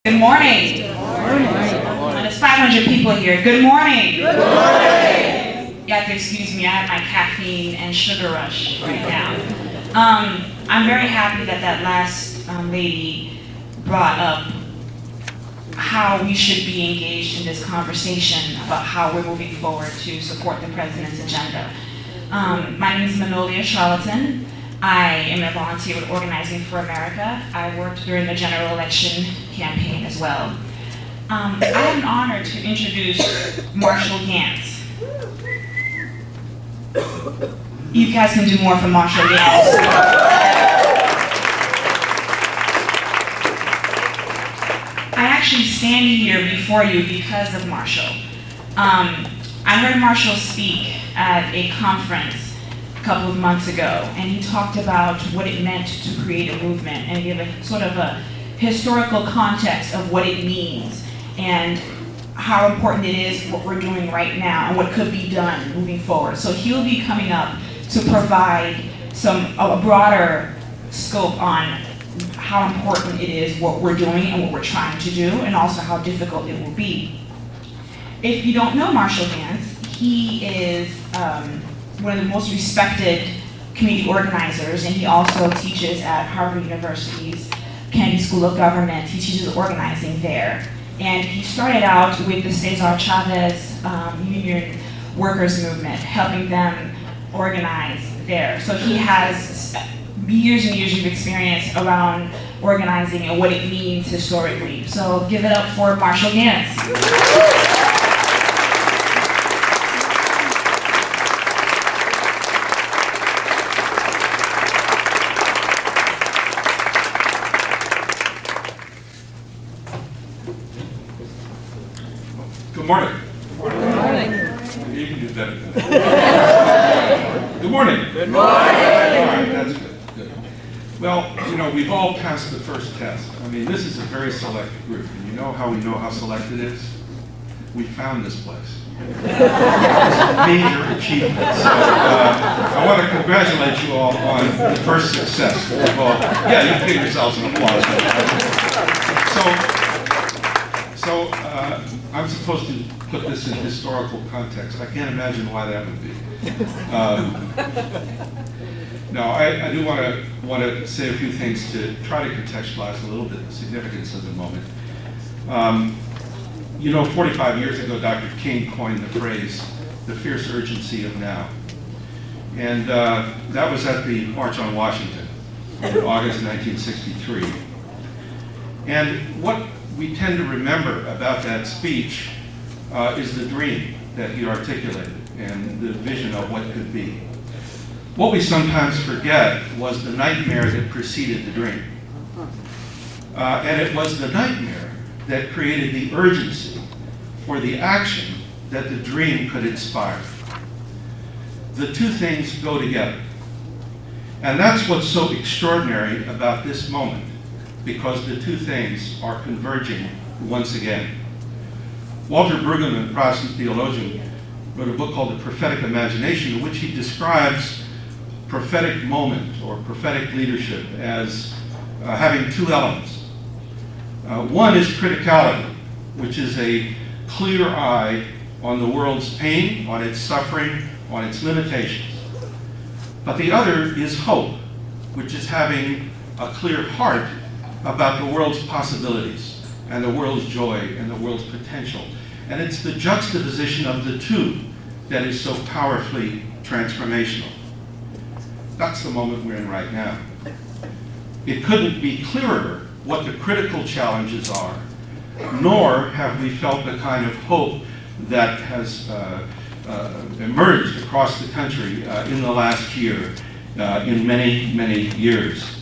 Good morning. Good morning. There's 500 people here. Good morning. Good morning. You have to excuse me, I have my caffeine and sugar rush right now. I'm very happy that that last lady brought up how we should be engaged in this conversation about how we're moving forward to support the president's agenda. My name is Manolia Charlatan. I am a volunteer with Organizing for America. I worked during the general election campaign as well. I have an honor to introduce Marshall Ganz. You guys can do more for Marshall Ganz. I actually stand here before you because of Marshall. I heard Marshall speak at a conference a couple of months ago, and he talked about what it meant to create a movement and give a sort of a historical context of what it means and how important it is what we're doing right now and what could be done moving forward. So he'll be coming up to provide a broader scope on how important it is what we're doing and what we're trying to do, and also how difficult it will be. If you don't know Marshall Ganz, he is one of the most respected community organizers, and he also teaches at Harvard University's Kennedy School of Government. He teaches organizing there. And he started out with the Cesar Chavez union workers movement, helping them organize there. So he has years and years of experience around organizing and what it means historically. So give it up for Marshall Ganz. Good morning. Good morning. You can do better than that. Good morning. Good morning. All right, that's good. Good. Well, you know, we've all passed the first test. I mean, this is a very select group. And you know how we know how select it is? We found this place. It's a major achievement. So I want to congratulate you all on the first success. Well, yeah, you can give yourselves an applause. So I'm supposed to put this in historical context. I can't imagine why that would be. No, I do want to say a few things to try to contextualize a little bit the significance of the moment. You know, 45 years ago, Dr. King coined the phrase, the fierce urgency of now. And that was at the March on Washington in August 1963. And what we tend to remember about that speech is the dream that he articulated and the vision of what could be. What we sometimes forget was the nightmare that preceded the dream. And it was the nightmare that created the urgency for the action that the dream could inspire. The two things go together. And that's what's so extraordinary about this moment, because the two things are converging once again. Walter Brueggemann, a Protestant theologian, wrote a book called The Prophetic Imagination, in which he describes prophetic moment or prophetic leadership as having two elements. One is criticality, which is a clear eye on the world's pain, on its suffering, on its limitations. But the other is hope, which is having a clear heart about the world's possibilities and the world's joy and the world's potential. And it's the juxtaposition of the two that is so powerfully transformational. That's the moment we're in right now. It couldn't be clearer what the critical challenges are, nor have we felt the kind of hope that has emerged across the country in the last year, in many, many years.